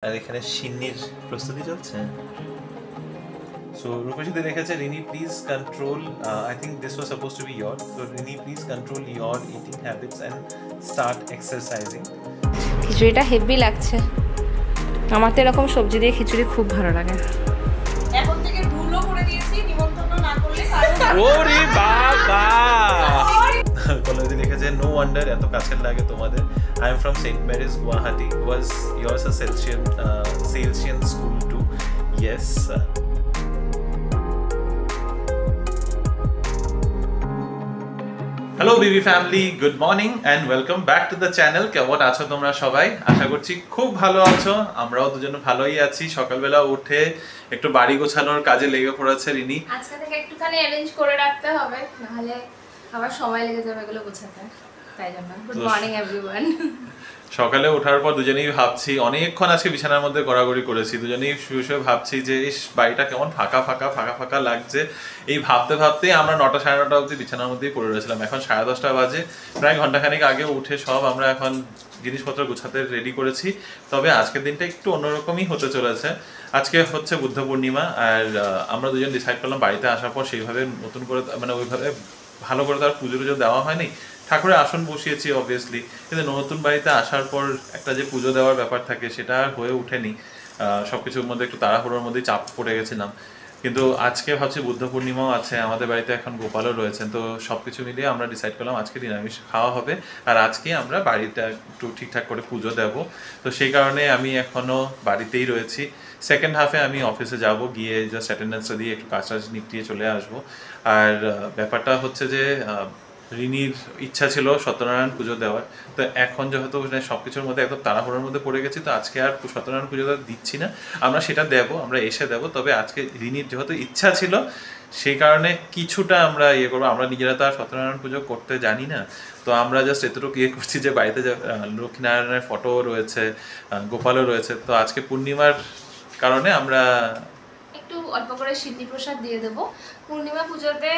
আর এখানে সিন্নির প্রস্তুতি চলছে। So Rupashiti লিখেছে Rini please control I think this was supposed to be your, so Rini please control your eating habits and start exercising. খিচুড়িটা heavy লাগছে আমার, তো এরকম সবজি দিয়ে খিচুড়ি খুব ভালো লাগে। এখন থেকে রুলও করে দিয়েছি, নিমন্ত্রণ না করলে ওরে বাবা কলদি লিখেছে নো ওয়ান্ডার এত কাছের লাগে তোমাদের। I am from St. Mary's, Guwahati. Was yours a Salesian school too? Yes. Hello BB family, good morning and welcome back to the channel. কেমন আছো তোমরা সবাই? আশা করছি খুব ভালো আছো। আমরাও দুজনে ভালোই আছি। সকালবেলা উঠে একটু বাড়ি গোছানোর কাজে লেগে পড়েছে রিনি। আজকে থেকে একটুখানি অ্যারেঞ্জ করে রাখতে হবে, নাহলে আবার সময় লেগে যাবে এগুলো গোছাতে, তাই জন্য গুড মর্নিং এভরিওয়ান। সকালে ওঠার পর দুজনেই ভাবছি, অনেকক্ষণ আজকে বিছানার মধ্যে গড়াগড়ি করেছি, দুজনেই শুয়ে শুয়ে ভাবছি যে ইস বাড়িটা কেমন ফাঁকা ফাঁকা ফাঁকা ফাঁকা লাগছে। এই ভাবতে ভাবতেই আমরা 9টা সাড়ে 9টা অবধি বিছানার মধ্যেই পড়ে রয়েছিলাম। এখন 10:30 বাজে, প্রায় ঘন্টাখানেক আগে উঠে সব আমরা এখন জিনিসপত্র গোছাতে রেডি করেছি। তবে আজকের দিনটা একটু অন্যরকমই হতে চলেছে। আজকে হচ্ছে বুদ্ধ পূর্ণিমা, আর আমরা দুজন ডিসাইড করলাম বাড়িতে আসার পর সেইভাবে নতুন করে মানে ওইভাবে ভালো করে তার পুজো টুজো দেওয়া হয়নি। ঠাকুরের আসন বসিয়েছি অবভিয়াসলি, কিন্তু নতুন বাড়িতে আসার পর একটা যে পুজো দেওয়ার ব্যাপার থাকে সেটা আর হয়ে ওঠেনি। সব কিছুর মধ্যে একটু তাড়াহুড়োর মধ্যেই চাপ পড়ে গেছিলাম। কিন্তু আজকে ভাবছি বুদ্ধ পূর্ণিমাও আছে, আমাদের বাড়িতে এখন গোপালও রয়েছেন, তো সব কিছু মিলিয়ে আমরা ডিসাইড করলাম আজকে নিরামিষ খাওয়া হবে, আর আজকে আমরা বাড়িটা একটু ঠিকঠাক করে পুজো দেব। তো সেই কারণে আমি এখনও বাড়িতেই রয়েছি। সেকেন্ড হাফে আমি অফিসে যাব, গিয়ে জাস্ট অ্যাটেন্ডেন্সটা দিয়ে একটু কাজ টাজ নিপটিয়ে চলে আসবো। আর ব্যাপারটা হচ্ছে যে রিনির ইচ্ছা ছিল সত্যনারায়ণ পুজো দেওয়ার, তো এখন যেহেতু সব কিছুর মধ্যে একদম তাড়াহুড়োর মধ্যে পড়ে গেছি, তো আজকে আর সত্যনারায়ণ পুজোটা দিচ্ছি না, আমরা সেটা দেবো, আমরা এসে দেবো। তবে আজকে রিনির যেহেতু ইচ্ছা ছিল সেই কারণে কিছুটা আমরা ইয়ে করবো। আমরা নিজেরা তো আর সত্যনারায়ণ পুজো করতে জানি না, তো আমরা জাস্ট এতটুকু ইয়ে করছি যে বাড়িতে লক্ষ্মীনারায়ণের ফটো রয়েছে, গোপালও রয়েছে, তো আজকে পূর্ণিমার কারণে আমরা একটু অল্প করে সিদ্ধি প্রসাদ দিয়ে দেবো। পূর্ণিমা পুজোতে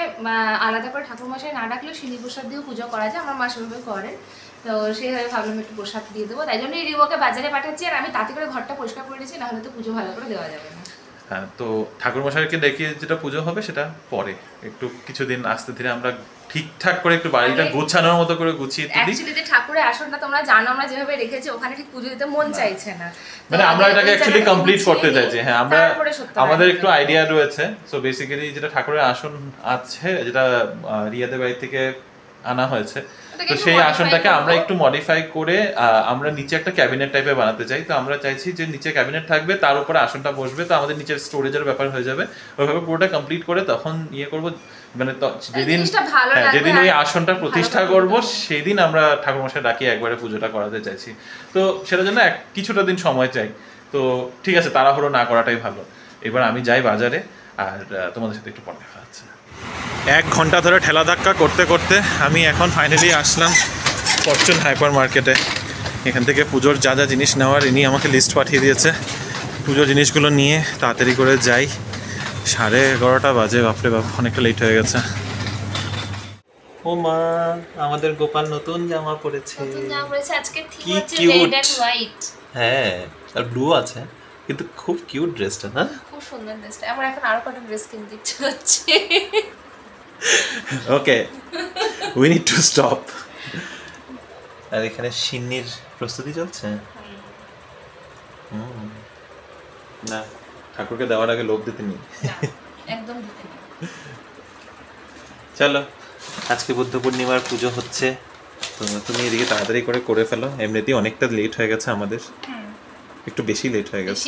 আলাদা করে ঠাকুরমশাই না ডাকলেও সিদ্ধি প্রসাদ দিয়েও পুজো করা যায়, আমার মা সেভাবে করেন, তো সেইভাবে ভাবলাম একটু প্রসাদ দিয়ে দেবো। তাই জন্যই রিওকে বাজারে পাঠাচ্ছি, আর আমি তাতে করে ঘরটা পরিষ্কার করে দিচ্ছি, নাহলে তো পুজো ভালো করে দেওয়া যাবে না। হ্যাঁ, তো ঠাকুরমশাইকে ডেকে যেটা পুজো হবে সেটা পরে, একটু কিছুদিন আস্তে ধীরে আমরা ঠিকঠাক করে একটু বাড়িটা গোছানোর মতো করে গুছিয়ে দিই। অ্যাকচুয়ালি যে ঠাকুরের আসনটা তোমরা জানো আমরা যেভাবে রেখেছি, ওখানে ঠিক পুজো দিতে মন চাইছে না, মানে আমরা এটাকে অ্যাকচুয়ালি কমপ্লিট করতে চাইছি। হ্যাঁ, আমরা আমাদের একটু আইডিয়া রয়েছে। সো বেসিক্যালি যেটা ঠাকুরের আসন আছে, যেটা রিয়াদের বাড়ি থেকে আনা হয়েছে, তো সেই আসনটাকে আমরা একটু মডিফাই করে আমরা নিচে একটা ক্যাবিনেট টাইপের বানাতে চাই। তো আমরা চাইছি যে নিচে ক্যাবিনেট থাকবে, তার উপরে আসনটা বসবে, তো আমাদের নিচের স্টোরেজের ব্যাপার হয়ে যাবে। ওইভাবে পুরোটা কমপ্লিট করে তখন ইয়ে করবো, মানে যেদিন ওই আসনটা প্রতিষ্ঠা করব সেই দিন আমরা ঠাকুরমশাই ডাকি একবারে পুজোটা করাতে চাইছি। তো সেটার জন্য কিছুটা দিন সময় চাই। তো ঠিক আছে, তাড়াহুড়ো না করাটাই ভালো। এবার আমি যাই বাজারে, আর তোমাদের সাথে একটু পরে দেখা হচ্ছে। 1 ঘন্টা ধরে ঠেলা ধাক্কা করতে করতে আমি এখন ফাইনালি আসলাম ফরচুন হাইপার মার্কেটে। এখান থেকে পুজোর যা যা জিনিস নেওয়ার ইনি আমাকে লিস্ট পাঠিয়ে দিয়েছে। পুজোর জিনিসগুলো নিয়ে তাড়াতাড়ি করে যাই। 11:30 বাজে, বাপরে বাপ, অনেকটা লেট হয়ে গেছে। ও মা, আমাদের গোপাল নতুন জামা পরেছে। আজকে থিম হচ্ছে রেড এন্ড হোয়াইট। হ্যাঁ, আর ব্লু আছে, কিন্তু খুব কিউট ড্রেসটা, না? খুব সুন্দর ড্রেসটা। আমার এখন আরো কটা ড্রেস কিনতে ইচ্ছে হচ্ছে। ওকে, উই নিড টু স্টপ। আর এখানে সিন্নির প্রস্তুতি চলছে। না, ঠাকুরকে দেওয়ার আগে লোভ দিতে নেই, একদম দিতে নেই। চলো, আজকে বুদ্ধ পূর্ণিমার পুজো হচ্ছে, তো তুমি এদিকে তাড়াতাড়ি করে ফেলো। এমনিতেই অনেকটা লেট হয়ে গেছে আমাদের, একটু বেশি লেট হয়ে গেছে।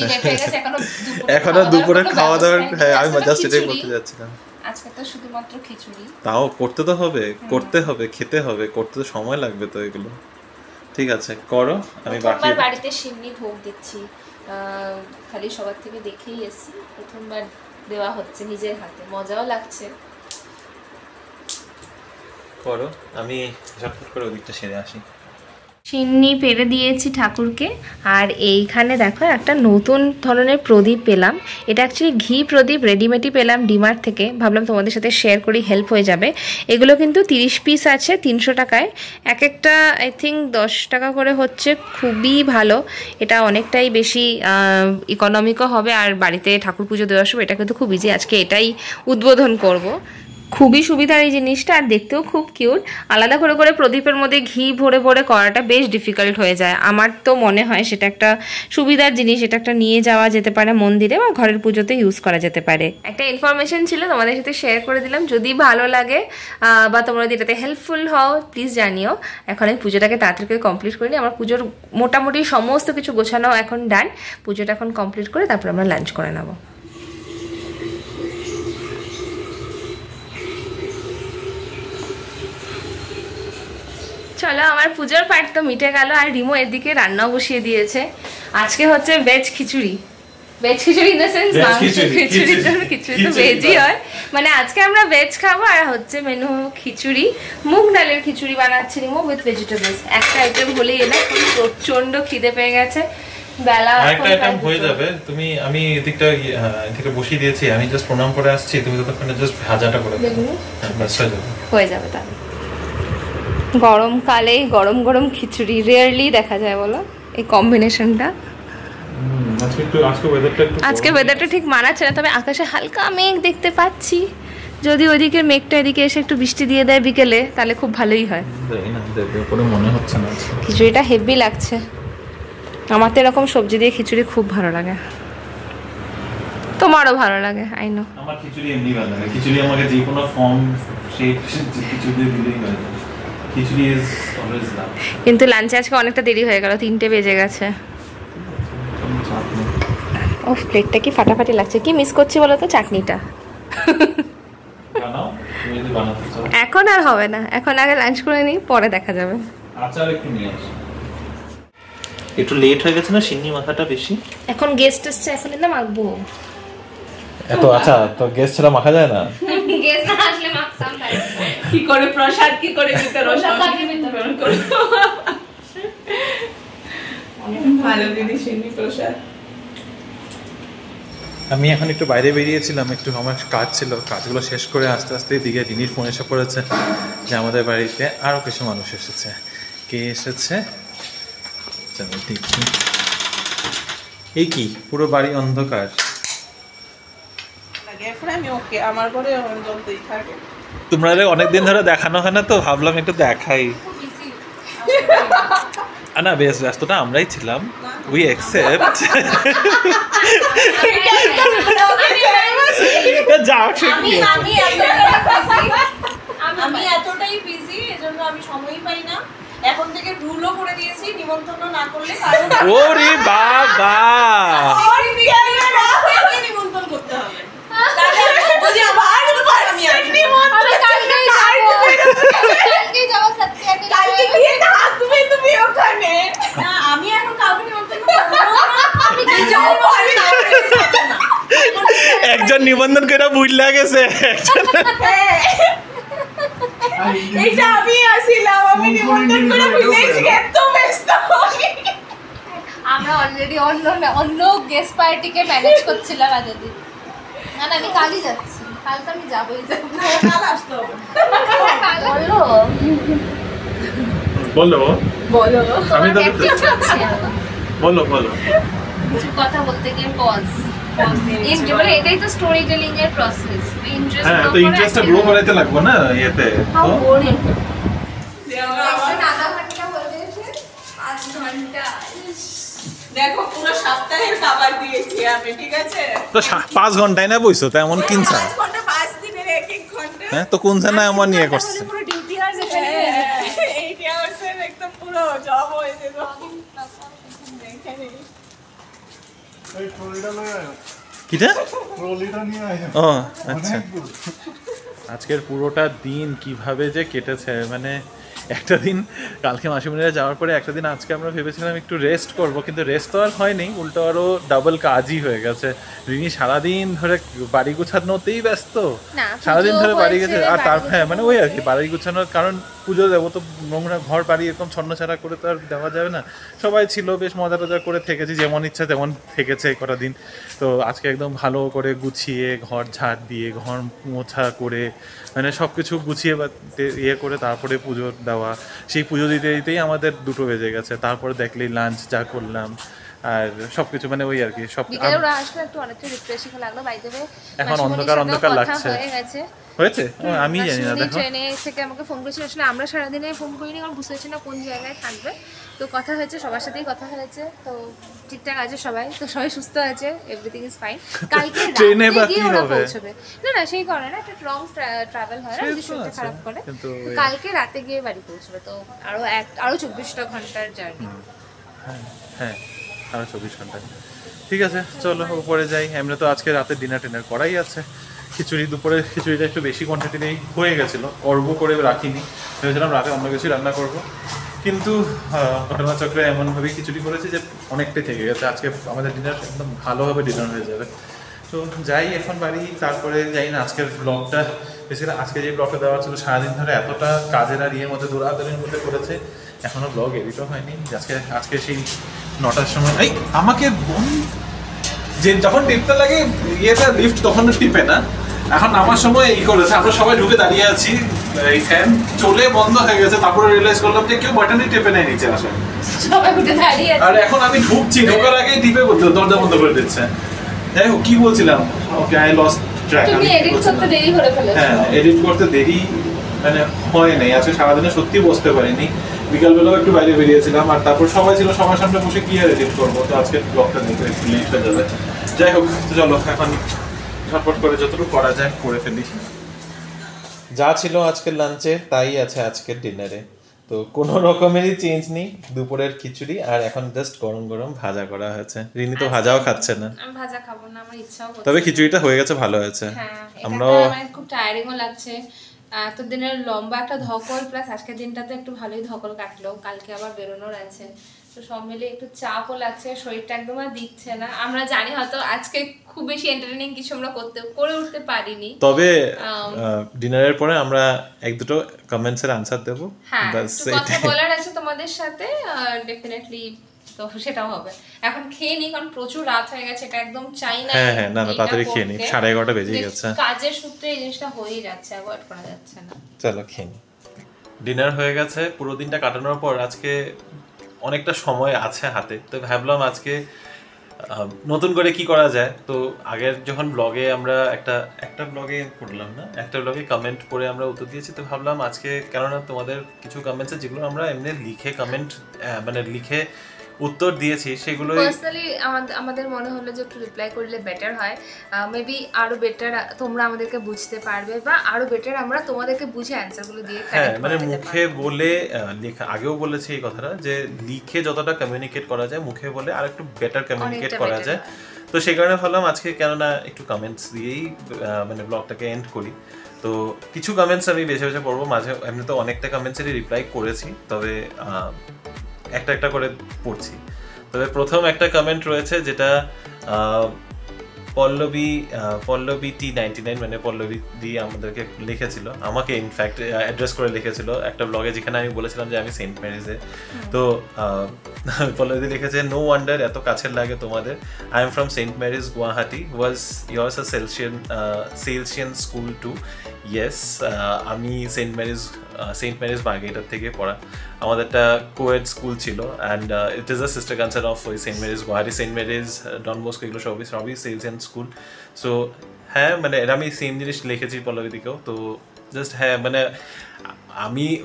এখনো দুপুরে খাওয়া দাওয়ার, হ্যাঁ আমি জাস্ট এটাই বলতে যাচ্ছিলাম। আজকে তো শুধুমাত্র খিচুড়ি, তাও করতে তো হবে, করতে হবে, খেতে হবে, করতে তো সময় লাগবে, তো এগুলো ঠিক আছে করো। আমি বাড়িতে সিন্নি ভোগ দিচ্ছি, খালি সবার থেকে দেখেই এসেছি, প্রথমবার দেওয়া হচ্ছে নিজের হাতে, মজাও লাগছে। করো, আমি ঝটফট করে ওদিকটা সেরে আসি। চিনি পেরে দিয়েছি ঠাকুরকে। আর এইখানে দেখো একটা নতুন ধরনের প্রদীপ পেলাম। এটা অ্যাকচুয়ালি ঘি প্রদীপ, রেডিমেডই পেলাম ডিমার্ট থেকে। ভাবলাম তোমাদের সাথে শেয়ার করি, হেল্প হয়ে যাবে। এগুলো কিন্তু 30 পিস আছে 300 টাকায়। এক একটা আই থিঙ্ক 10 টাকা করে হচ্ছে। খুবই ভালো, এটা অনেকটাই বেশি ইকোনমিকও হবে। আর বাড়িতে ঠাকুর পুজো দেওয়ার সময় এটা কিন্তু খুব ইজি। আজকে এটাই উদ্বোধন করব। খুবই সুবিধার এই জিনিসটা, আর দেখতেও খুব কিউট। আলাদা করে করে প্রদীপের মধ্যে ঘি ভরে ভরে করাটা বেশ ডিফিকাল্ট হয়ে যায়। আমার তো মনে হয় সেটা একটা সুবিধার জিনিস। এটা একটা নিয়ে যাওয়া যেতে পারে মন্দিরে, বা ঘরের পুজোতে ইউজ করা যেতে পারে। একটা ইনফরমেশন ছিল, তোমাদের সাথে শেয়ার করে দিলাম। যদি ভালো লাগে বা তোমরা যদি এটাতে হেল্পফুল হও প্লিজ জানিও। এখন আমি পুজোটাকে তাড়াতাড়ি করে কমপ্লিট করিনি। আমার পুজোর মোটামুটি সমস্ত কিছু গোছানো এখন ডান। পুজোটা এখন কমপ্লিট করে তারপর আমরা লাঞ্চ করে নেবো। চলো, আমার পুজোর পার্ট তো মিটে গেল। আর রিমো এদিকে রান্নাও বসিয়ে দিয়েছে। আজকে হচ্ছে veg khichdi. Veg khichdi in the sense মাংস খিচুড়ি তো ভেজই হয়। মানে আজকে আমরা ভেজ খাবো। আর হচ্ছে মেনু খিচুড়ি, মুগ ডালের খিচুড়ি বানাচ্ছি রিমো উইথ ভেজিটেবলস। একটা আইটেম হলেই এনে প্রচন্ড খিদে পেয়ে গেছে। বেলা একটা আইটেম হয়ে যাবে। আমি এদিকটা থেকে বসিয়ে দিয়েছি, আমি জাস্ট প্রণাম করে আসছি। তুমি ততক্ষণে জাস্ট ভাজাটা করে দাও, বাস হয়ে যাবে। তাহলে গরমকালে গরম গরম খিচুড়ি রেয়ারলি দেখা যায়, বলো এই কম্বিনেশনটা। আজকে ওয়েদারটা ঠিক মানাচ্ছে না, তবে আকাশে হালকা মেঘ দেখতে পাচ্ছি। যদি ওইদিকে মেঘটা এদিকে এসে একটু বৃষ্টি দিয়ে দেয় বিকেলে, তাহলে খুব ভালোই হয়। খিচুড়িটা হেভি লাগছে। আমার তো এরকম সবজি দিয়ে খিচুড়ি খুব ভালো লাগে। তোমারও ভালো লাগে আই নো। আমার খিচুড়ি এমনি ভালো লাগে। খিচুড়ি আমাকে যে কোনো ফর্ম শেপ খিচুড়ি দিয়ে দিলেই হয়ে যায়। খিচুড়ি ইজ অলওয়েজ লাভ। কিন্তু লাঞ্চে আজকে অনেকটা দেরি হয়ে গেল, 3টে বেজে গেছে। ও প্লেটটা কি ফাটাফাটি লাগছে। কি মিস করছি বলো তো, চাটনিটা। এখন আর হবে না, এখন আগে লাঞ্চ করে নিই, পরে দেখা যাবে। আচার একটু নিয়ে আসো। একটু লেট হয়ে গেছে না, সিন্নি মাখাটা বেশি। এখন গেস্ট এসছে, এখন না মাখবো। এত আচ্ছা, তো গেস্ট ছাড়া মাখা যায় না। গেস্ট না আসলে মাখতাম তাই। কি করে প্রসাদ কি করে দিতে, প্রসাদ আগে বিতরণ করব। ভালো দিদি সিন্নি প্রসাদ। আমি এখন একটু বাইরে বেরিয়েছিলাম, একটু আমার কাজ ছিল। কাজগুলো শেষ করে আস্তে আস্তে দিকে রিনির ফোন এসে পড়েছে যে আমাদের বাড়িতে আরো কিছু মানুষ এসেছে। কে এসেছে চলো দেখি। এই কি পুরো বাড়ি অন্ধকার। আমার ঘরে জ্বলতেই থাকে। তোমরা অনেকদিন ধরে দেখানো হয় না, তো ভাবলাম একটু দেখাই। না বেশ ব্যস্তটা আমরাই ছিলাম, উই অ্যাকসেপ্ট। আমি এতটাই বিজি, এজন্য আমি সময়ই পাই না। এখন থেকে রুলও করে দিয়েছি, নিমন্ত্রণ না করলে ওরে বাবা নিমন্ত্রণ করতে হবে। আমি এখন কাউকে নিমন্ত্রণ একজন নিবন্ধন করে বুঝলা গেছে। এইটা আমি আসিলাম, আমি নিমন্ত্রণ করে বুঝেছি এত ব্যস্ত। আমরা অলরেডি অন্য গেস্ট পার্টিকে ম্যানেজ করছিলাম এতদিন। না আমি কালই যাচ্ছি, কাল তো আমি যাবোই যাব। কাল আসতে হবে। বলো বলো আমি তো বলো কিছু কথা বলতে গিয়ে পজ। মানে এটাই তো স্টোরি টেলিং এর প্রসেস। হ্যাঁ, তো ইন্টারেস্টটা গ্রো করাইতে লাগবে না ইয়েতে। How boring. দেখো পুরো সপ্তাহের খাবার দিয়েছি আমি, ঠিক আছে? তো 5 ঘন্টায় না বইছো, তো এমন কিনছা? 5 ঘন্টা 5 দিনের 1 ঘন্টা। হ্যাঁ, তো কোন জানা এমন নিয়ে করছে? পুরো ডিউটি আওয়ার্স এখানে। 8 আওয়ার্স এর একদম পুরো জব হয়ে যেত। এখানে এই ট্রলিটা নিয়ে আয়। কিটা? ট্রলিটা নিয়ে আয়। ও আচ্ছা। আজকের পুরোটা দিন কিভাবে যে কেটেছে, মানে একটা দিন কালকে মাসিমণিরা যাওয়ার পরে একটা দিন আজকে আমরা ভেবেছিলাম একটু রেস্ট করব, কিন্তু রেস্ট তো আর হয়নি, উল্টো আরও ডাবল কাজই হয়ে গেছে। রিনি সারাদিন ধরে বাড়ি গুছানোতেই ব্যস্ত, না, সারাদিন ধরে বাড়ি হয়েছে, গেছে। আর তার বাড়ি হ্যাঁ মানে গোছানো ওই আর কি বাড়ি গুছানোর কারণ পুজো দেবো তো, নোংরা ঘর বাড়ি এরকম ছন্নছাড়া করে তো আর দেওয়া যাবে না। সবাই ছিল, বেশ মজা টজা করে থেকেছি, যেমন ইচ্ছা তেমন থেকেছে কটা দিন। তো আজকে একদম ভালো করে গুছিয়ে ঘর ঝাড় দিয়ে ঘর মোছা করে মানে সব কিছু গুছিয়ে ইয়ে করে তারপরে পুজো দেওয়া। সেই পুজো দিতে দিতেই আমাদের 2টো বেজে গেছে। তারপরে দেখলেই লাঞ্চ যা করলাম আর সব কিছু মানে ওই আর কি সব। বিকেলে ওরা আসলে একটু অনেকটা রিফ্রেশিং লাগলো। বাই দ্য ওয়ে এখন অন্ধকার অন্ধকার লাগছে। হয়ে গেছে হয়েছে আমি জানি না। দেখো ট্রেনে থেকে আমাকে ফোন করেছিল, আসলে আমরা সারাদিনে ফোন করিনি কারণ বুঝতে পারছি না কোন জায়গায় থাকবে। তো কথা হয়েছে, সবার সাথেই কথা হয়েছে, তো ঠিকঠাক আছে সবাই, তো সবাই সুস্থ আছে, এভরিথিং ইজ ফাইন। কালকে ট্রেনে বা রাতে গিয়ে কি ওরা হবে? পৌঁছবে। না না সেই কারণে না, একটা লং ট্রাভেল হয় না, সে যদি তো শরীরটা আছে, খারাপ করে। কিন্তু তো কালকে রাতে গিয়ে বাড়ি পৌঁছবে, তো আরো 24টা ঘন্টার জার্নি। হ্যাঁ আরো 24 ঘন্টা। ঠিক আছে চলো উপরে যাই। এমনি তো আজকে রাতে ডিনার টিনার করাই আছে। খিচুড়ি, দুপুরে খিচুড়িটা একটু বেশি কোয়ান্টিটিতেই হয়ে গেছিলো, করবো করে রাখিনি, ভেবেছিলাম রাতে অন্য কিছু রান্না করব, কিন্তু ঘটনাচক্রে এমনভাবেই খিচুড়ি করেছি যে অনেকটাই থেকে গেছে। আজকে আমাদের ডিনার একদম ভালোভাবে ডিনার হয়ে যাবে। তো যাই এখন বাড়ি, তারপরে যাই না আজকের ব্লগটা, বেশিরভাগ আজকে যে ব্লগটা দেওয়া ছিল সারাদিন ধরে এতটা কাজের আর ইয়ের মধ্যে দৌড়াদৌড়ির মধ্যে করেছে, এখনও ব্লগ এডিটও হয়নি। আজকে সেই 9টার সময় এই আমাকে যে যখন টিপতে লাগে ইয়েটা লিফট তখন টিপে না, এখন আমার সময় এই করেছে। আমরা সবাই ঢুকে দাঁড়িয়ে আছি, এই ফ্যান চলে বন্ধ হয়ে গেছে, তারপরে রিয়েলাইজ করলাম যে কেউ বাটনই টেপে নেয় নিচে আসে। সবাই উঠে দাঁড়িয়ে আছে। আর এখন আমি ঢুকছি, ঢোকার আগেই টিপে দরজা বন্ধ করে দিচ্ছে। যাই হোক কি বলছিলাম, ওকে আই লস্ট ট্র্যাক। তুমি এডিট করতে দেরি করে ফেলেছো। হ্যাঁ এডিট করতে দেরি মানে হয় নাই, আজকে সারাদিনে সত্যি বসতে পারিনি। বিকালবেলাও একটু বাইরে বেরিয়েছিলাম, আর তারপর সবাই ছিল, সবার সামনে বসে কি আর এডিট করবো। তো আজকে ব্লগটা দেখতে একটু লেট হয়ে যাবে। যাই হোক তো চলো এখন ঝটপট করে যতটুকু করা যায় করে ফেলি। যা ছিল আজকের লাঞ্চে তাই আছে আজকের ডিনারে, তো কোনো রকমেরই চেঞ্জ নেই। দুপুরের খিচুড়ি আর এখন জাস্ট গরম গরম ভাজা করা হয়েছে। রিনি তো ভাজাও খাচ্ছে না, আমি ভাজা খাবো না, আমার ইচ্ছাও করছে। তবে খিচুড়িটা হয়ে গেছে, ভালো হয়েছে। হ্যাঁ আমরাও আমার খুব টায়ারিংও লাগছে, এত দিনের লম্বা একটা ধকল, প্লাস আজকের দিনটাতে একটু ভালোই ধকল কাটলো, কালকে আবার বেরোনোর আছে, তো সব মিলে একটু চাপও লাগছে, শরীরটা একদম আর দিচ্ছে না। আমরা জানি হয়তো আজকে খুব বেশি এন্টারটেইনিং কিছু আমরা করে উঠতে পারিনি, তবে ডিনারের পরে আমরা 1-2 কমেন্টসের আনসার দেবো। হ্যাঁ বাস একটু কথা বলার আছে তোমাদের সাথে, ডেফিনেটলি তো সেটাও হবে। এখন খেয়ে নিই কারণ প্রচুর রাত হয়ে গেছে, এটা একদম চাই না। হ্যাঁ হ্যাঁ না না তাড়াতাড়ি খেয়ে নিই, 11:30 বেজে গেছে। কাজের সূত্রে এই জিনিসটা হয়েই যাচ্ছে, অ্যাভয়েড করা যাচ্ছে না। চলো খেয়ে নিই। ডিনার হয়ে গেছে, পুরো দিনটা কাটানোর পর আজকে অনেকটা সময় আছে হাতে, তো ভাবলাম আজকে নতুন করে কি করা যায়। তো আগের যখন ব্লগে আমরা একটা ব্লগে করলাম না, একটা ব্লগে কমেন্ট পড়ে আমরা উত্তর দিয়েছি, তো ভাবলাম আজকে কেননা তোমাদের কিছু কমেন্টস যেগুলো আমরা এমনি লিখে কমেন্ট মানে লিখে উত্তর দিয়েছি সেগুলোই পার্সোনালি আমাদের মনে হলো যে একটু রিপ্লাই করলে বেটার হয়, মেবি আরো বেটার তোমরা আমাদেরকে বুঝতে পারবে, বা আরো বেটার আমরা তোমাদেরকে বুঝে অ্যানসারগুলো দিয়ে হ্যাঁ মানে মুখে বলে লেখা, আগেও বলেছি এই কথাটা যে লিখে যতটা কমিউনিকেট করা যায় মুখে বলে আর একটু বেটার কমিউনিকেট করা যায়। তো সেই কারণে ভাবলাম আজকে কেননা একটু কমেন্টস দিয়েই মানে ব্লগটাকে এন্ড করি। তো কিছু কমেন্টস আমি বেছে বেছে পড়বো, মাঝে এমনি তো অনেকটা কমেন্টসেরই রিপ্লাই করেছি, তবে একটা করে পড়ছি। তবে প্রথম একটা কমেন্ট রয়েছে যেটা পল্লবী T99 মানে পল্লবী দিয়ে আমাদেরকে লিখেছিল, আমাকে ইনফ্যাক্ট অ্যাড্রেস করে লিখেছিল একটা ব্লগে, যেখানে আমি বলেছিলাম যে আমি সেন্ট মেরিজে। তো পল্লবী লিখেছে, নো ওয়ান্ডার এত কাছের লাগে তোমাদের, I am from Saint Mary's Guwahati, was yours a Salesian school too. Yes আমি সেন্ট মেরিজ বারগেটার থেকে পড়া, আমাদের একটা কোয়েড স্কুল ছিল, and it is a sister concern of ওই Saint Mary's Guwahati, Saint Mary's Don Bosco, এগুলো সবই সেলসিয়ান স্কুল। সো হ্যাঁ মানে এটা আমি সেম জিনিস লিখেছি পল্লবী দিকেও। তো জাস্ট হ্যাঁ মানে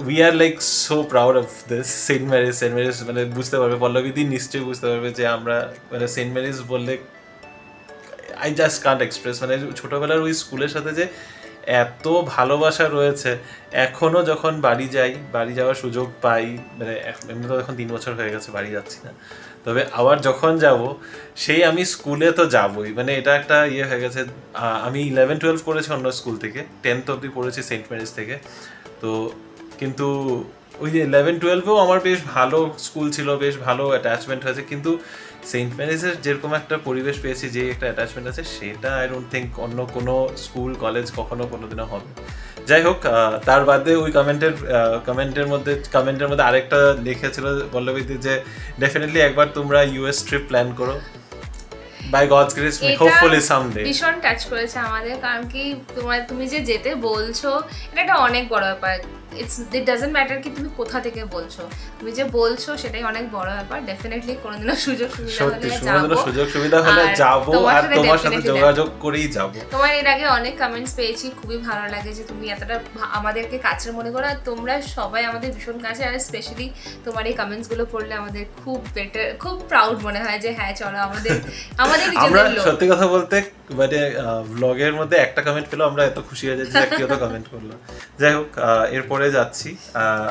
we are like so proud of this saint Mary's মানে বুঝতে পারবে, পল্লবী দি নিশ্চয়ই বুঝতে পারবে যে আমরা মানে সেন্ট মেরিজ বললে আই জাস্ট কান্ট এক্সপ্রেস, মানে ছোটোবেলার ওই স্কুলের সাথে যে এত ভালোবাসা রয়েছে। এখনও যখন বাড়ি যাওয়ার সুযোগ পাই, মানে এমনি তো এখন 3 বছর হয়ে গেছে বাড়ি যাচ্ছি না, তবে আবার যখন যাব সেই আমি স্কুলে তো যাবই, মানে এটা একটা ইয়ে হয়ে গেছে। আমি 11-12 করেছি অন্য স্কুল থেকে, 10th অবধি পড়েছি সেন্ট মেরিজ থেকে। তো কিন্তু ওই যে 11-12-এও আমার বেশ ভালো স্কুল ছিল, বেশ ভালো অ্যাটাচমেন্ট হয়েছে, কিন্তু সেন্ট মেরিজের যেরকম একটা পরিবেশ পেয়েছি, যে একটা অ্যাটাচমেন্ট আছে, সেটা আই ডোন্ট থিঙ্ক অন্য কোনো স্কুল কলেজ কখনো কোনোদিনও হবে। যাই হোক, তার বাদে ওই কমেন্টের মধ্যে আরেকটা লিখেছিল পল্লবীদি যে ডেফিনেটলি একবার তোমরা ইউএস ট্রিপ প্ল্যান করো, by God's grace, hopefully someday. ভীষণ টাচ করেছে আমাদের, কারণ কি তুমি যে যেতে বলছো এটা একটা অনেক বড় ব্যাপার। ইট ডাজন্ট ম্যাটার কি তুমি কোথা থেকে বলছো, তুমি যে বলছো সেটাই অনেক বড় ব্যাপার। ডেফিনেটলি কোনোদিনও সুযোগ সুবিধা হলে যাবো, আর তোমার সাথে যোগাযোগ করেই যাব। তোমার এর আগে অনেক কমেন্টস পেয়েছি, খুবই ভালো লাগে যে তুমি এতটা আমাদেরকে কাছের মনে করো, আর তোমরা সবাই আমাদের ভীষণ কাছে। আর স্পেশালি তোমার এই কমেন্টস গুলো পড়লে আমাদের খুব বেটার, খুব প্রাউড মনে হয় যে হ্যাঁ চলো আমাদের আমরা সত্যি কথা বলতে মানে ব্লগের মধ্যে একটা কমেন্ট পেলো আমরা এত খুশি হয়ে যাচ্ছি, ব্যক্তিগত কমেন্ট করলো। যাই হোক, এরপরে যাচ্ছি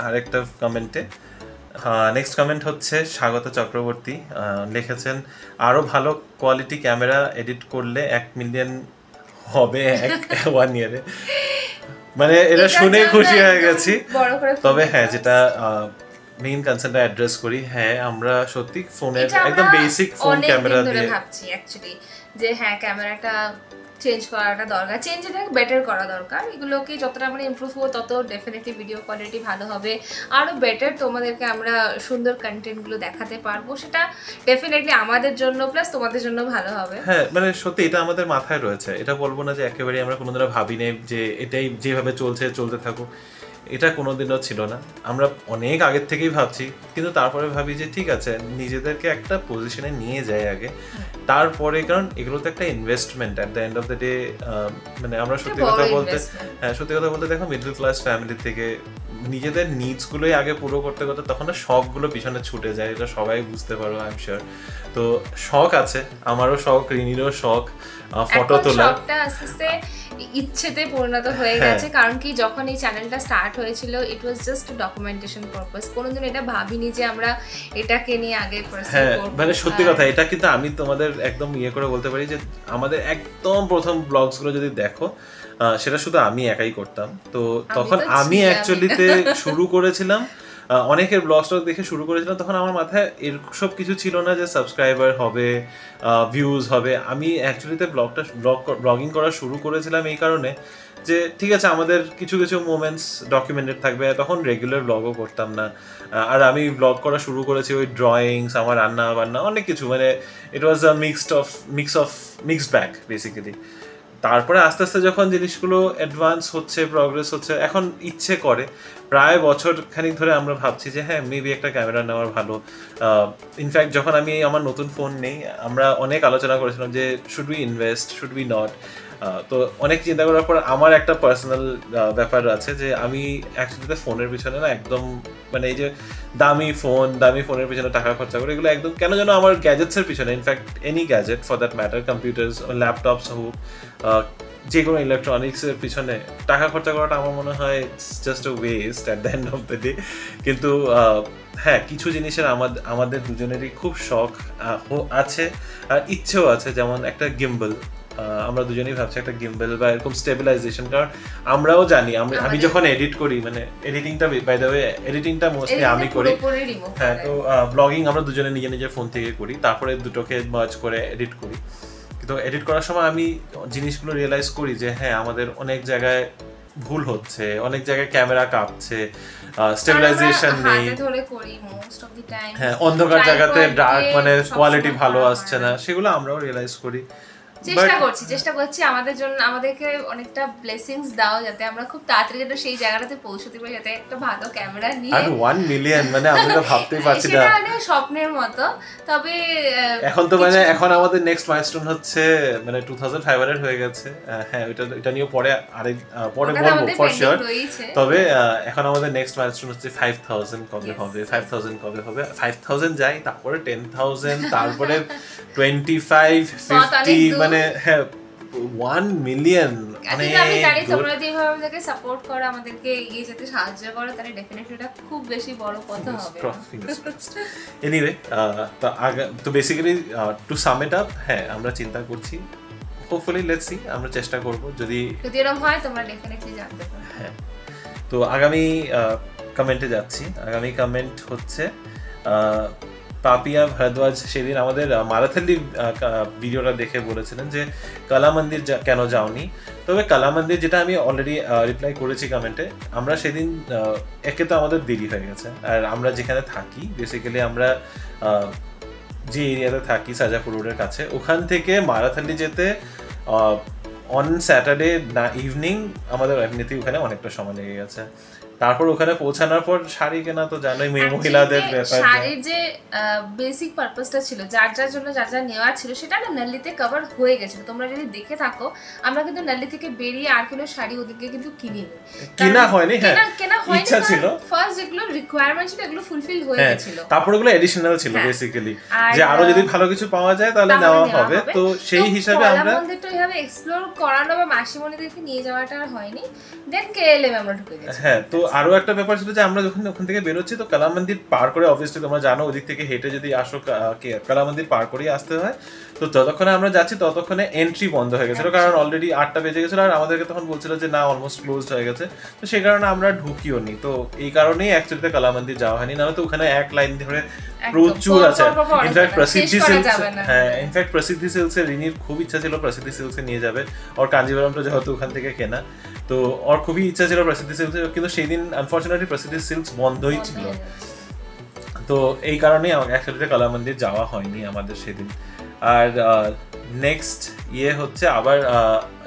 আরেকটা কমেন্টে। নেক্সট কমেন্ট হচ্ছে স্বাগত চক্রবর্তী, লিখেছেন আরো ভালো কোয়ালিটি ক্যামেরা এডিট করলে 1 মিলিয়ন হবে 1 ইয়ারে। মানে এটা শুনে খুশি হয়ে গেছি। তবে হ্যাঁ, যেটা মেইন কনসার্নটা অ্যাড্রেস করি, হ্যাঁ আমরা সত্যি ফোনের একদম বেসিক ফোন ক্যামেরা দিয়ে ভাবছি অ্যাকচুয়ালি যে হ্যাঁ ক্যামেরাটা চেঞ্জ করাটা দরকার, চেঞ্জ এটা বেটার করা দরকার। এগুলোকে যতটা আমরা ইমপ্রুভ করবো তত ডেফিনেটলি ভিডিও কোয়ালিটি ভালো হবে, আরও বেটার তোমাদেরকে আমরা সুন্দর কন্টেন্টগুলো দেখাতে পারবো। সেটা ডেফিনেটলি আমাদের জন্য প্লাস তোমাদের জন্য ভালো হবে। হ্যাঁ মানে সত্যি এটা আমাদের মাথায় রয়েছে, এটা বলবো না যে একেবারেই আমরা কোনোদিনও ভাবি নেই যে এটাই যেভাবে চলতে থাকুক, এটা কোনোদিনও ছিল না। আমরা অনেক আগের থেকেই ভাবছি, কিন্তু তারপরে ভাবি যে ঠিক আছে নিজেদেরকে একটা পজিশনে নিয়ে যাই আগে, তারপরে, কারণ এগুলো তো একটা investment at the end of the day. মানে আমরা সত্যি কথা বলতে দেখো মিডল ক্লাস ফ্যামিলি থেকে নিজেদের নিডসগুলোই আগে পুরো করতে তখন না শখগুলো পিছনে ছুটে যায়, এটা সবাই বুঝতে পারো আই এম শিওর। তো শখ আছে, আমারও শখ, রিনিরও শখ ফটো তোলা, শখটা আস্তে আস্তে ইচ্ছেতে পরিণত হয়ে গেছে। কারণ কি যখন এই চ্যানেলটা স্টার্ট হয়েছিল ইট ওয়াজ জাস্ট ডকুমেন্টেশন পারপাস, কোনোদিন এটা ভাবিনি যে আমরা এটাকে নিয়ে আগে হ্যাঁ মানে সত্যি কথা, এটা কিন্তু আমি তোমাদের একদম করে বলতে পারি যে আমাদের একদম প্রথম ব্লগসগুলো যদি দেখো সেটা শুধু আমি একাই করতাম। তো তখন আমি অ্যাকচুয়ালিতে শুরু করেছিলাম, অনেকের ব্লগটা দেখে শুরু করেছিলাম, তখন আমার মাথায় এসব কিছু ছিল না যে সাবস্ক্রাইবার হবে, ভিউজ হবে। আমি অ্যাকচুয়ালিতে ব্লগিং করা শুরু করেছিলাম এই কারণে যে ঠিক আছে আমাদের কিছু কিছু মোমেন্টস ডকুমেন্টেড থাকবে, তখন রেগুলার ব্লগও করতাম না। আর আমি ব্লগ করা শুরু করেছি ওই ড্রয়িংস, আমার রান্না বান্না, অনেক কিছু, মানে ইট ওয়াজ আ মিক্সড ব্যাগ বেসিক্যালি। তারপরে আস্তে আস্তে যখন জিনিসগুলো অ্যাডভান্স হচ্ছে, প্রগ্রেস হচ্ছে, এখন ইচ্ছে করে প্রায় বছর খানিক ধরে আমরা ভাবছি যে হ্যাঁ মেবি একটা ক্যামেরা নেওয়ার ভালো। ইনফ্যাক্ট যখন আমি আমার নতুন ফোন নেই, আমরা অনেক আলোচনা করেছিলাম যে should we invest, should we not. তো অনেক চিন্তা করার পর আমার একটা পার্সোনাল ব্যাপার আছে যে আমি অ্যাকচুয়ালি ফোনের পিছনে না একদম, মানে এই যে দামি ফোনের পিছনে টাকা খরচা করে, এগুলো একদম কেন যেন আমার গ্যাজেটসের পিছনে, in fact any gadget for that matter, computers, laptops হোক, যে কোনো ইলেকট্রনিক্সের পিছনে টাকা খরচা করাটা আমার মনে হয় just a West at the end of the day. কিন্তু হ্যাঁ কিছু জিনিসের আমাদের দুজনেরই খুব শখ আছে আর ইচ্ছেও আছে, যেমন একটা গিম্বল। আমরা দুজনেই ভাবছি একটা গিম্বল বা এরকম স্টেবিলাইজেশন, কারণ আমরাও জানি আমি যখন এডিট করি, মানে এডিটিংটা বাই দ্য ওয়ে এডিটিংটা মোস্টলি আমি করি, হ্যাঁ। তো ব্লগিং আমরা দুজনে নিজের ফোন থেকে করি, তারপরে দুটোকে মার্জ করে এডিট করি। কিন্তু এডিট করার সময় আমি জিনিসগুলো রিয়েলাইজ করি যে হ্যাঁ আমাদের অনেক জায়গায় ভুল হচ্ছে, অনেক জায়গায় ক্যামেরা কাঁপছে, স্টেবিলাইজেশন নেই, হ্যাঁ অন্ধকার জায়গাতে ডার্ক মানে কোয়ালিটি ভালো আসছে না, সেগুলো আমরাও রিয়েলাইজ করি। চেষ্টা করছি আমাদের জন্য, আমাদেরকে অনেকটা ব্লেসিংস দাও যাতে আমরা খুব তাড়াতাড়ি যেন সেই জায়গাটাতে পৌঁছতে পারি, যাতে একটা ভালো ক্যামেরা নিয়ে। আর 1 মিলিয়ন মানে আমি তো ভাবতেই পারছি না, সেটা মানে স্বপ্নের মতো। তবে এখন তো মানে এখন আমাদের নেক্সট মাইলস্টোন হচ্ছে মানে 2500 হয়ে গেছে। হ্যাঁ এটা নিয়ে পরে বলবো ফর শিওর। তবে এখন আমাদের নেক্সট মাইলস্টোন হচ্ছে 5000 কবে হবে, 5000 কবে হবে, 5000 যাই, তারপরে 10,000, তারপরে 25, 50, মানে হ্যাঁ 1 মিলিয়ন। আমি জানি তোমরা যেভাবে আমাদেরকে সাপোর্ট করো, আমাদেরকে এগিয়ে যেতে সাহায্য করো, তাহলে ডেফিনেটলি এটা খুব বেশি বড় কথা হবে। এনিওয়ে তো basically to sum it up, হ্যাঁ আমরা চিন্তা করছি, হোপফুলি লেটস সি, আমরা চেষ্টা করব, যদি এরকম হয় তোমরা ডেফিনেটলি জানতে পারো। হ্যাঁ তো আগামী কমেন্টে যাচ্ছি। আগামী কমেন্ট হচ্ছে পাপিয়া ভরদ্বাজ সেদিন আমাদের মারাথালি ভিডিওটা দেখে বলেছিলেন যে কালা মন্দির কেন যাওনি। তবে কালা মন্দির যেটা আমি অলরেডি রিপ্লাই করেছি কমেন্টে, আমরা সেদিন একে তো আমাদের দেরি হয়ে গেছে, আর আমরা যেখানে থাকি বেসিক্যালি আমরা যে এরিয়াতে থাকি সাজাপুর রোডের কাছে, ওখান থেকে মারাথালি যেতে অন স্যাটারডে ইভিনিং আমাদের এমনিতেই ওখানে অনেকটা সময় লেগে গেছে। তারপর ওখানে পৌঁছানোর পর শাড়ি কেনা তো জানোই মহিলাদের ব্যাপার, শাড়ির যে বেসিক পারপাসটা ছিল যার যার জন্য যার যা নেওয়া ছিল সেটা না নাল্লিতে কভার হয়ে গেছিল। তোমরা যদি দেখে থাকো আমরা কিন্তু নাল্লি থেকে বেরিয়ে আর কোনো শাড়ি ওদিকে কিন্তু কিনিনি, কিনা হয়নি। হ্যাঁ, কেনা হয়নি, ইচ্ছা ছিল, ফার্স্ট যেগুলো রিকোয়ারমেন্ট ছিল এগুলো ফুলফিল হয়ে গেছিল, তারপর ওগুলো এডিশনাল ছিল বেসিক্যালি, যে আরো যদি ভালো কিছু পাওয়া যায় তাহলে নেওয়া হবে। তো সেই হিসাবে আমরা মন্দিরটা এইভাবে এক্সপ্লোর করানো বা মাসিমণিদেরকে নিয়ে যাওয়াটা আর হয়নি। দেন কেএলএম আমরা ঢুকে গেছি। হ্যাঁ, তো আরো একটা ব্যাপার ছিল যে আমরা যখন ওখান থেকে বেরোচ্ছি তো কালা মন্দির পার করে, অবভিয়াসলি তোমরা জানো ওদিক থেকে হেঁটে যদি আসো কালা মন্দির পার করেই আসতে হয়। তো যতক্ষণে আমরা যাচ্ছি ততক্ষণে এন্ট্রি বন্ধ হয়ে গেছিল, কারণ অলরেডি 8টা বেজে গেছিল, আর আমাদেরকে তখন বলছিল যে না অলমোস্ট ক্লোজড হয়ে গেছে। তো সেই কারণে আমরা ঢুকিও নি। তো এই কারণেই অ্যাকচুয়ালি কালা মন্দির যাওয়া হয়নি, নাহলে তো ওখানে এক লাইন ধরে প্রচুর আছে। ইনফ্যাক্ট প্রসিদ্ধি সিল্কস, হ্যাঁ ইনফ্যাক্ট প্রসিদ্ধি সিল্কসে রিনির খুব ইচ্ছা ছিল প্রসিদ্ধি সিল্কসে নিয়ে যাবে, ওর কাঞ্জিভারমটা যেহেতু ওখান থেকে কেনা, তো ওর খুবই ইচ্ছা ছিল প্রসিদ্ধি সিল্কসে, কিন্তু সেই দিন আনফরচুনেটলি প্রসিদ্ধি সিল্কস বন্ধই ছিল। তো এই কারণেই আমাকে একসাথে কালা মন্দির যাওয়া হয়নি আমাদের সেদিন। আর নেক্সট হচ্ছে আবার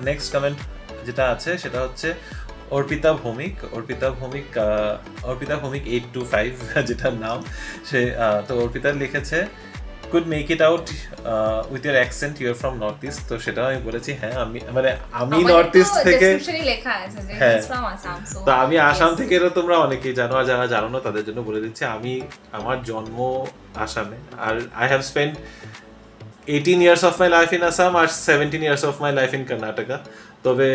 নেক্সট কমেন্ট যেটা আছে সেটা হচ্ছে অর্পিতা ভৌমিক 825 যেটার নাম সে। তো অর্পিতা লিখেছে could make it out with your accent you are from north east। তো সেটাও আমি বলেছি হ্যাঁ, আমি নর্থ ইস্ট থেকে, লেখা আছে যে হ্যাঁ, he's from Assam, so তো আমি আসাম থেকে, এরা তোমরা অনেকেই জানো, আর যারা জানো না তাদের জন্য বলে দিচ্ছি আমার জন্ম আসামে, আর I have spent 18 years of my life in Assam R 17 years of my life in Karnataka। তবে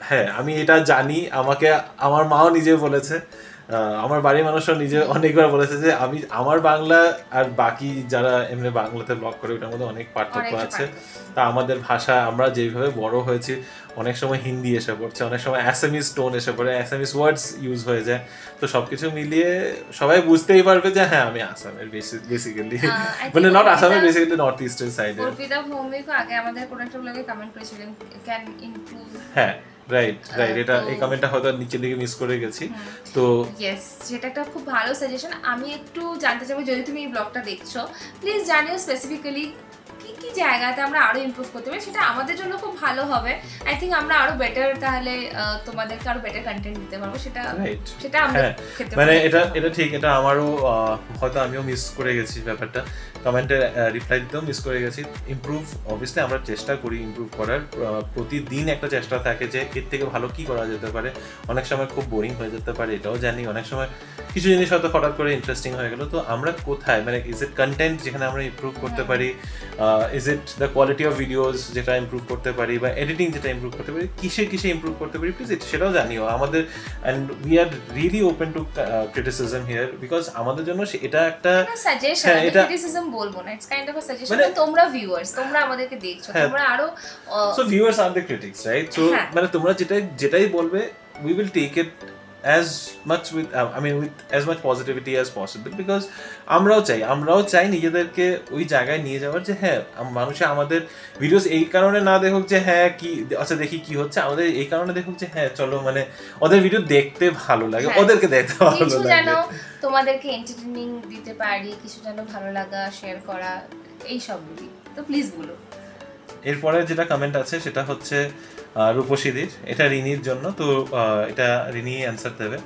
হ্যাঁ, আমি এটা জানি, আমাকে আমার মাও নিজে বলেছে, আমার বাড়ির মানুষরা নিজে অনেকবার বলেছে যে আমার বাংলা আর বাকি যারা এমনি বাংলাতে ব্লগ করে ওটার মধ্যে অনেক পার্থক্য আছে। তা আমাদের ভাষা, আমরা যেভাবে বড় হয়েছি, অনেক সময় হিন্দি এসে পড়ছে, অনেক সময় অ্যাসামিস টোন এসে পড়ে, অ্যাসামিস ওয়ার্ডস ইউজ হয়ে যায়। তো সবকিছু মিলিয়ে সবাই বুঝতেই পারবে যে হ্যাঁ আমি আসামের বেসিক্যালি, মানে নট আসামের, বেসিক্যালি নর্থ ইস্টের সাইডে। অর্পিতা ভৌমিক আগে আমাদের কোন একটা ব্লগে কমেন্ট করেছিলেন ক্যান ইমপ্রুভ, হ্যাঁ রাইট, এটা এই কমেন্টটা হয়তো নিচের দিকে মিস করে গেছি। তো ইয়েস, সেটা একটা খুব ভালো সাজেশন। আমি একটু জানতে চাইবো, যদি তুমি এই ব্লগটা দেখছো প্লিজ জানিও স্পেসিফিক্যালি কি কি জায়গাতে আমরা আরো ইমপ্রুভ করতে পারি, সেটা আমাদের জন্য খুব ভালো হবে। আই থিঙ্ক আমরা আরো বেটার, তাহলে তোমাদেরকে আরো বেটার কন্টেন্ট দিতে পারবো, সেটা আমরা খেতে মানে এটা ঠিক, এটা আমারও হয়তো আমিও মিস করে গেছি ব্যাপারটা, কমেন্টে রিপ্লাই দিতেও মিস করে গেছি। ইমপ্রুভ অবভিয়াসলি আমরা চেষ্টা করি ইমপ্রুভ করার, প্রতিদিন একটা চেষ্টা থাকে যে এর থেকে ভালো কি করা যেতে পারে। অনেক সময় খুব বোরিং হয়ে যেতে পারে, এটাও জানি, অনেক সময় কিছু জিনিস হয়তো হঠাৎ করে ইন্টারেস্টিং হয়ে গেল। তো আমরা কোথায়, মানে ইজ ইট কন্টেন্ট যেখানে আমরা ইমপ্রুভ করতে পারি, is it the quality of videos যেটা ইমপ্রুভ করতে পারি, বা এডিটিং যেটা ইমপ্রুভ করতে পারি, কিসে ইমপ্রুভ করতে পারি, প্লিজ সেটাও জানিও আমাদের। And we are really open to criticism here, because আমাদের জন্য এটা একটা সাজেশন, ক্রিটিসিজম বলবো না, it's kind of a suggestion. তোমরা ভিউয়ার্স, তোমরা আমাদেরকে দেখছো, তোমরা আরো, so viewers are the critics, right? So মানে তোমরা যেটাই বলবে we will take it as much with as much positivity as possible, because আমরাও চাই নিজেদেরকে ওই জায়গায় নিয়ে যাওয়ার, যে হ্যাঁ মানুষে আমাদের ভিডিওস এই কারণে না দেখুক যে হ্যাঁ কি আচ্ছা দেখি কি হচ্ছে, আমাদের এই কারণে দেখুক যে হ্যাঁ চলো মানে ওদের ভিডিও দেখতে ভালো লাগে, ওদেরকে দেখতে ভালো লাগে, যেন তোমাদেরকে এন্টারটেইনিং দিতে পারি, কিছু যেন ভালো লাগা শেয়ার করা, এই সবগুলি। তো প্লিজ বলো। এরপরে যেটা কমেন্ট আছে সেটা হচ্ছে রূপসীদির, এটা রিনির জন্য। তো এটা রিনি অ্যান্সার দেবে।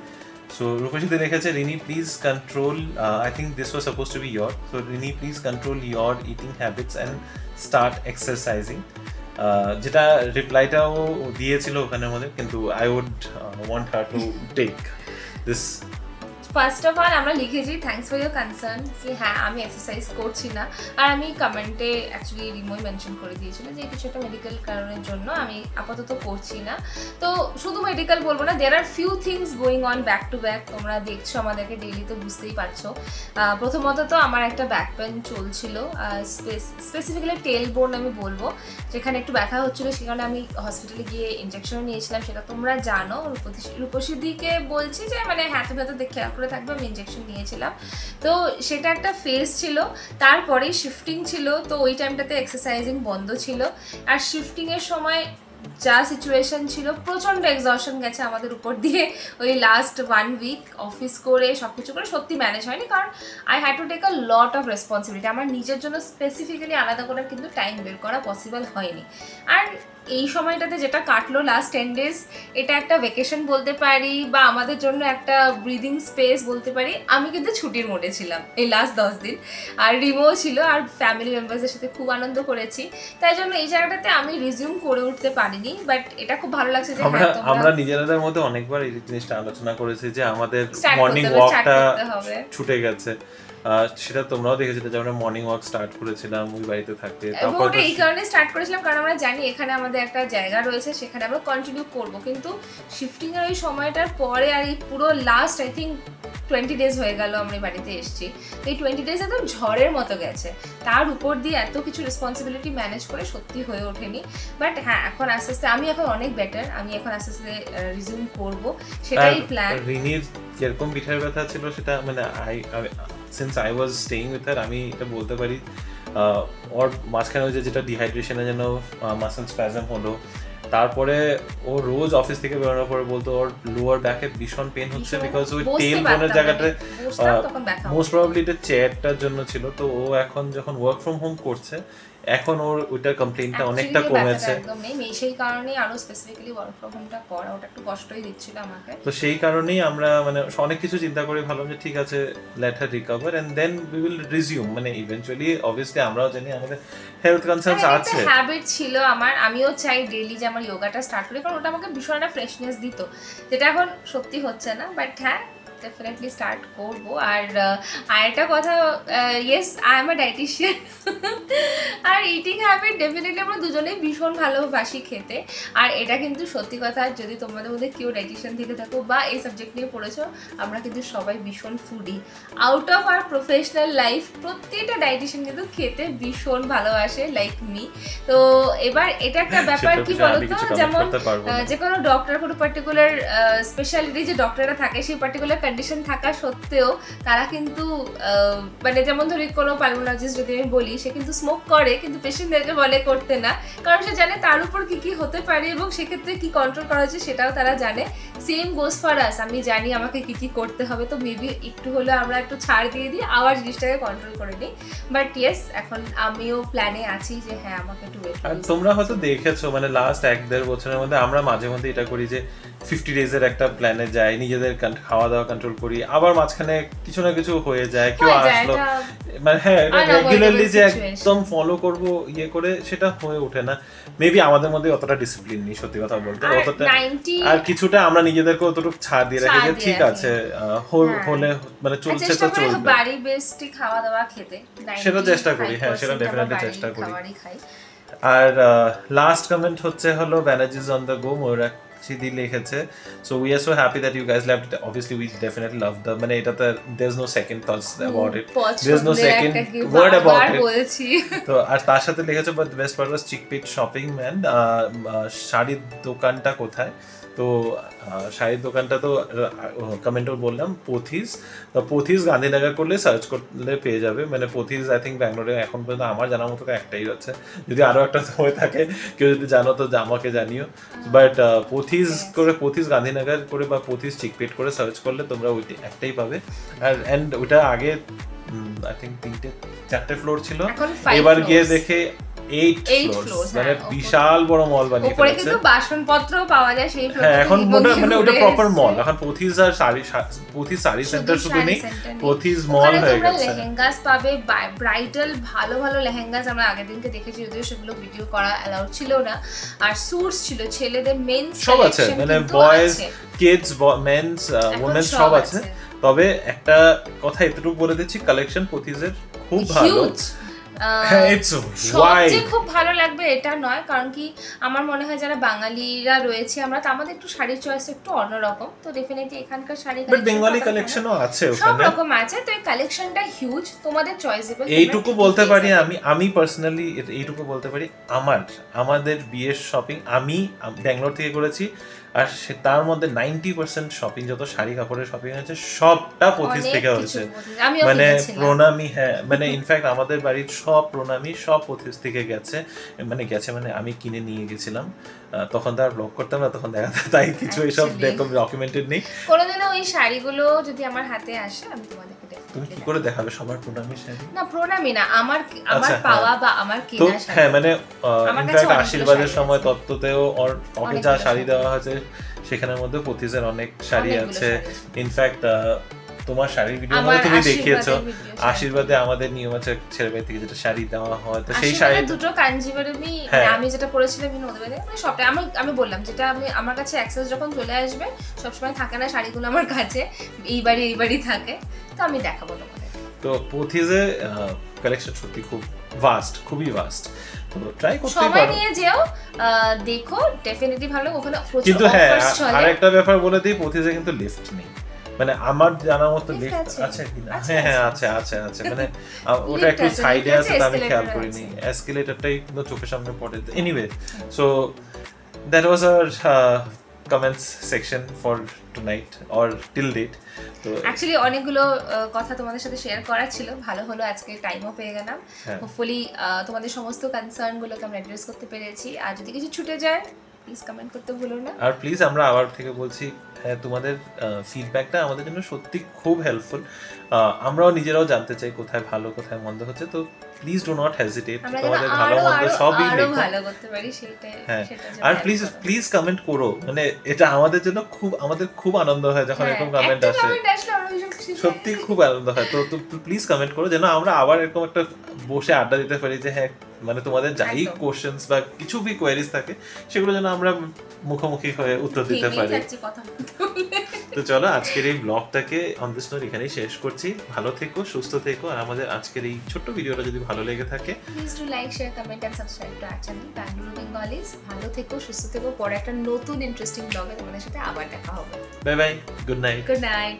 সো রূপসীদি লিখেছে, Rini please control, I think this was suppose to be your, so Rini please control your eating habits and start exercising. যেটা রিপ্লাইটাও দিয়েছিল ওখানের মধ্যে, কিন্তু I would want her to take this. First of all আমরা লিখেছি থ্যাঙ্কস ফর ইয়োর কনসার্ন, যে হ্যাঁ আমি এক্সারসাইজ করছি না। আর আমি কমেন্টে অ্যাকচুয়ালি রিমোই মেনশন করে দিয়েছিল যে কিছু একটা মেডিকেল কারণের জন্য আমি আপাতত করছি না। তো শুধু মেডিকেল বলবো না, there are few things going on back to back. তোমরা দেখছো আমাদেরকে ডেইলি, তো বুঝতেই পারছো। প্রথমত তো আমার একটা ব্যাক পেন চলছিল, স্পেসিফিক্যালি টেল বোন আমি বলবো, যেখানে একটু ব্যথা হচ্ছিলো, সেখানে আমি হসপিটালে গিয়ে ইঞ্জেকশন নিয়েছিলাম, সেটা তোমরা জানো। রূপসীদিকে বলছি যে মানে হ্যাঁ তুমি হয়তো খেয়াল করে করে থাকবে, আমি ইনজেকশন নিয়েছিলাম। তো সেটা একটা ফেজ ছিল। তারপরে শিফটিং ছিল, তো ওই টাইমটাতে এক্সারসাইজিং বন্ধ ছিল। আর শিফটিংয়ের সময় যা সিচুয়েশন ছিল, প্রচণ্ড এক্সশন গেছে আমাদের উপর দিয়ে ওই লাস্ট 1 উইক অফিস করে সব কিছু করে, সত্যি ম্যানেজ হয়নি। কারণ I had to take a lot of responsibility. আমার নিজের জন্য স্পেসিফিক্যালি আলাদা করে কিন্তু টাইম বের করা পসিবল হয়নি। আর এই সময়টাতে যেটা কাটলো লাস্ট 10 days, এটা একটা ভেকেশন বলতে পারি বা আমাদের জন্য একটা ব্রিদিং স্পেস বলতে পারি। আমি কিন্তু ছুটির মোডে ছিলাম এই লাস্ট 10 দিন, আর রিমো ছিল, আর ফ্যামিলি মেম্বার্সের সাথে খুব আনন্দ করেছি। তাই জন্য এই জায়গাটাতে আমি রিজিউম করে উঠতে পারিনি, বাট এটা খুব ভালো লাগছে যে আমরা নিজেদের মধ্যে অনেকবার এই জিনিসটা আলোচনা করেছি যে আমাদের মর্নিং ওয়াকটা ছুটে গেছে। সেটা তোমরাও দেখেছিলে যে আমরা মর্নিং ওয়াক স্টার্ট করেছিলাম ওই বাড়িতে থাকতে। তারপর এই কারণে স্টার্ট করেছিলাম কারণ আমরা জানি এখানে আমাদের একটা জায়গা রয়েছে, সেখানে আমরা কন্টিনিউ করব। কিন্তু শিফটিং এর ওই সময়টার পরে আর এই পুরো লাস্ট আই থিঙ্ক 20 days হয়ে গেল আমরা বাড়িতে এসেছি। তো এই 20 days একদম ঝড়ের মতো গেছে। তার উপর দিয়ে এত কিছু রেসপন্সিবিলিটি ম্যানেজ করে সত্যি হয়ে ওঠেনি। বাট হ্যাঁ, এখন আস্তে আস্তে আমি এখন অনেক বেটার, আমি এখন আস্তে আস্তে রিজিউম করব, সেটাই প্ল্যান। রিনির যেরকম পিঠের ব্যথা ছিল সেটা মানে since I was staying with her, আমি এটা বলতে পারি ওর মাঝখানে ওই যেটা ডিহাইড্রেশনের জন্য মাসল স্প্যাজম হলো, তারপরে ও রোজ অফিস থেকে বেরোনোর পরে বলতো ওর লোয়ার ব্যাকে ভীষণ পেন হচ্ছে, বিকজ ওই টেল বোনের জায়গাটা মোস্ট প্রবাবলি এটা চেয়ারটার জন্য ছিল। তো ও এখন যখন ওয়ার্ক ফ্রম হোম করছে, এখন ওর ওইটার কমপ্লেইনটা অনেকটা কমেছে। সেই কারণেই আরো স্পেসিফিক্যালি ওয়ার্ক ফ্রম হোমটা করা ওটা একটু কষ্টই দিচ্ছিল আমাকে। তো সেই কারণেই আমরা মানে অনেক কিছু চিন্তা করে ভাবলাম যে ঠিক আছে, let her recover and then we will resume. মানে ইভেন্চুয়ালি অবভিয়াসলি আমরাও জানি আমাদের হেলথ কনসার্নস আছে, একটা হ্যাবিট ছিল আমার, আমিও চাই ডেইলি যে আমার যোগাটা স্টার্ট করি, কারণ ওটা আমাকে ভীষণ একটা ফ্রেশনেস দিত, যেটা এখন সত্যি হচ্ছে না। বাট হ্যাঁ, ডেফিনেটলি স্টার্ট করবো। আর একটা কথা, yes I am a dietician. Are eating habit definitely আমরা দুজনেই ভীষণ ভালোবাসি খেতে। আর এটা কিন্তু সত্যি কথা, যদি তোমাদের মধ্যে কেউ ডায়েটিশিয়ান থেকে থাকো বা এই সাবজেক্ট নিয়ে পড়েছো, আমরা কিন্তু সবাই ভীষণ foodie. Out of our professional life প্রত্যেকটা ডায়েটিশিয়ান কিন্তু খেতে ভীষণ ভালোবাসে, লাইক মি। তো এবার এটা একটা ব্যাপার কি বলতো, যেমন যে কোনো ডক্টর কোনো পার্টিকুলার স্পেশালিটি যে ডক্টররা থাকে, সেই পার্টিকুলার কন্ডিশন থাকা সত্ত্বেও তারা কিন্তু মানে যেমন ধরি কোনো পালমোলজিস্ট যদি আমি বলি, সে কিন্তু স্মোক করে, কিন্তু পেশেন্টদেরকে বলে করতে না, কারণ সে জানে তার উপর কি কি হতে পারে এবং সেক্ষেত্রে কি কন্ট্রোল করা হচ্ছে সেটাও তারা জানে। সেম গোজ ফর আস, আমি জানি আমাকে কি কি করতে হবে, তো মেবি একটু হলেও আমরা একটু ছাড় দিয়ে দিই, আবার জিনিসটাকে কন্ট্রোল করে নিই। বাট ইয়েস, এখন আমিও প্ল্যানে আছি যে হ্যাঁ আমাকে একটু ওয়েট। আর তোমরা হয়তো দেখেছো মানে লাস্ট 1-1.5 বছরের মধ্যে আমরা মাঝে মধ্যে এটা করি যে 50 ডেজের একটা প্ল্যানে যাই, নিজেদের খাওয়া দাওয়া কন্ট্রোল করি, আবার মাঝখানে কিছু না কিছু হয়ে যায়, কেউ আসলো, মানে হ্যাঁ এটা রেগুলারলি যে একদম ফলো করব ইয়ে করে সেটা হয়ে ওঠে না। মেবি আমাদের মধ্যে অতটা ডিসিপ্লিন নেই সত্যি কথা বলতে, অতটা। আর কিছুটা আমরা নিজেদেরকে অতটুকু ছাড় দিয়ে রাখি যে ঠিক আছে হলে মানে চলছে তো চলবে, বাড়ি বেস্টই খাওয়া দাওয়া খেতে সেটা চেষ্টা করি। হ্যাঁ, সেটা ডেফিনেটলি চেষ্টা করি। আর লাস্ট কমেন্ট হলো ব্যানার্জিস অন দ্য গো, ময়ূরাক্ষী লিখেছে, so we are so happy that you guys loved it. Obviously we definitely loved the মানে এটা তো there's no second thoughts about it, there's no second word about it. তো আর তার সাথে লিখেছে but the best part was Chickpit shopping man, শাড়ির দোকানটা কোথায়। তো শাড়ির দোকানটা তো কমেন্টও বললাম পথিস, তো পথিস গান্ধীনগর করলে সার্চ করলে পেয়ে যাবে। মানে পথিস আই থিঙ্ক ব্যাঙ্গালোরে এখন পর্যন্ত আমার জানার মতো একটাই আছে, যদি আরও একটা হয়ে থাকে কেউ যদি জানো তো আমাকে জানিও। বাট পথিস গান্ধীনগর করে বা পথিস চিকপেট করে সার্চ করলে তোমরা ওইটি একটাই পাবে। আর অ্যান্ড ওইটা আগে আই থিঙ্ক 3-4 ফ্লোর ছিল, এবার গিয়ে দেখে 8 ফ্লোর, মানে বিশাল বড় মল বানিয়ে ফেলেছে। উপরে কিন্তু বাসনপত্রও পাওয়া যায় সেই ফ্লোরে। হ্যাঁ, এখন মানে ওটা প্রপার মল, এখন পথিস আর পথিস শাড়ি সেন্টার শুধু নেই, পথিস মল হয়ে গেছে। লেহেঙ্গাস পাবে, ব্রাইডাল ভালো ভালো লেহেঙ্গাস আমরা আগের দিনকে দেখেছি, যদিও সেগুলো ভিডিও করা অ্যালাউড ছিল না। আর স্যুটস ছিল, ছেলেদের মেন্স সব আছে, মানে বয়েজ, কিডস, মেন্স, ওমেন্স সব আছে। তবে একটা কথা এতটুকু বলে দিচ্ছি, কালেকশন পথিসের খুব ভালো, It's সবচেয়ে wide. খুব ভালো লাগবে এটা নয়, কারণ কি আমার মনে হয় যারা বাঙালিরা রয়েছে আমরা, তো আমাদের একটু শাড়ির চয়েস একটু অন্যরকম, তো ডেফিনেটলি এখানকার শাড়ি বাট বেঙ্গলি কালেকশনও আছে সব ওখানে। রকম আছে, তো এই কালেকশনটা হিউজ, তোমাদের চয়েসেবল। এইটুকু বলতে পারি আমি পার্সোনালি এইটুকু বলতে পারি, আমাদের বিয়ের শপিং আমি ব্যাঙ্গালোর থেকে করেছি, আর তার মধ্যে 90% শপিং, যত শাড়ি কাপড়ের শপিং হয়েছে সবটা পঁচিশ থেকে হয়েছে। মানে প্রণামী, হ্যাঁ মানে ইনফ্যাক্ট আমাদের বাড়ির সব প্রণামী সব পঁচিশ থেকে গেছে, মানে আমি কিনে নিয়ে গেছিলাম, তখন তো আর ব্লগ করতাম না, তখন দেখা যায়, তাই কিছু এসব ডকুমেন্টেড নেই। কোনোদিনও ওই শাড়িগুলো যদি আমার হাতে আসে আমি তোমাদেরকে তুমি কি করে দেখাবে সবার প্রণামী শাড়ি? না প্রণামী না, আমার আচ্ছা, পাওয়া বা আমার তো কেনা শাড়ি। হ্যাঁ মানে আমার কাছে ইনফ্যাক্ট অনেকগুলো আশীর্বাদের শাড়ি সময় আছে। তত্ত্বতেও ওকে যা অনেকগুলো শাড়ি শাড়ি দেওয়া হয়েছে সেখানের মধ্যে পঁচিশের অনেক শাড়ি অনেকগুলো আছে। শাড়ি আছে। ইনফ্যাক্ট তোমার শাড়ির ভিডিও আমার তুমি দেখিয়েছো, আশীর্বাদের video শাড়ি। আশীর্বাদে আমাদের নিয়ম আছে ছেলে মেয়ে থেকে যেটা শাড়ি দেওয়া হয়, তো সেই আশীর্বাদে শাড়ি দুটো কাঞ্জিভারমই, হ্যাঁ। আমি যেটা পরেছিলাম ওদের বাড়ি, মানে সবটা আমি বললাম, যেটা আমার কাছে অ্যাক্সেস যখন চলে আসবে, সবসময় থাকে না শাড়িগুলো আমার কাছে, এই বাড়ি থাকে, তো আমি দেখাবো তোমাদের। তো পঁচিশে কালেকশন সত্যি খুবই ভাস্ট, তো ট্রাই করতে সময় পারো। নিয়ে যেও, দেখো ডেফিনেটলি ভালো, ওখানে প্রচুর কিন্তু হ্যাঁ অফারস চলে। আরেকটা ব্যাপার বলে দিই, পঁচিশে কিন্তু লিফট নেই, মানে আমার জানার মতো Lift লিফট আছে? আছে কিনা, আছে, হ্যাঁ আছে। আছে মানে ওটা Lift একটু আছে, সাইডে lift আছে, আছে, তা আমি খেয়াল escalator করিনি, আছে। এসকেলেটরটাই কিন্তু চোখের সামনে পড়ে। Anyway, so that was our comments section for tonight or till date. তো অ্যাকচুয়ালি অনেকগুলো কথা তোমাদের সাথে শেয়ার করার ছিল, ভালো হলো আজকে টাইমও পেয়ে গেলাম। হ্যাঁ। হোপফুলি তোমাদের সমস্ত কনসার্নগুলোকে আমরা অ্যাড্রেস করতে পেরেছি, আর যদি কিছু ছুটে যায় প্লিজ কমেন্ট করতে ভুলো না। আর প্লিজ আমরা আবার থেকে বলছি, হ্যাঁ তোমাদের ফিডব্যাকটা আমাদের জন্য সত্যি খুব হেল্পফুল, আমরাও নিজেরাও জানতে চাই কোথায় ভালো কোথায় মন্দ হচ্ছে, তো প্লিজ ডু নট হেজিটেট, আমরা তোমাদের ভালো মন্দ সবই আরো লেখো। ভালো করতে পারি সেটাই। হ্যাঁ, সেটার জন্য আর help করো। প্লিজ কমেন্ট করো, মানে এটা আমাদের জন্য আমাদের খুব আনন্দ হয় যখন হ্যাঁ, এরকম কমেন্ট একটা আসে, comment আসলে আমরা ভীষণ খুশি হই। সত্যি খুব আনন্দ হয়। তো প্লিজ কমেন্ট করো, যেন আমরা আবার এরকম একটা বসে আড্ডা দিতে পারি, যে হ্যাঁ মানে তোমাদের যাই একদম। কোশ্চেন্স বা কিছু বি কোয়ারিজ থাকে সেগুলো যেন আমরা মুখোমুখি হয়ে উত্তর দিতে ভেবেই পারি। যাচ্ছি কথা বলতে। তো চলো আজকের এই ব্লগটাকে অন দিস নোট এখানেই শেষ করছি। ভালো থেকো, সুস্থ থেকো, আর আমাদের আজকের এই ছোট্ট ভিডিওটা যদি ভালো লেগে থাকে please do like, share, comment and subscribe to our channel Bengaluru Bengalis. ভালো থেকো, সুস্থ থেকো, পরে একটা নতুন ইন্টারেস্টিং ব্লগে তোমাদের সাথে আবার দেখা হবে। Bye bye, good night. Good night.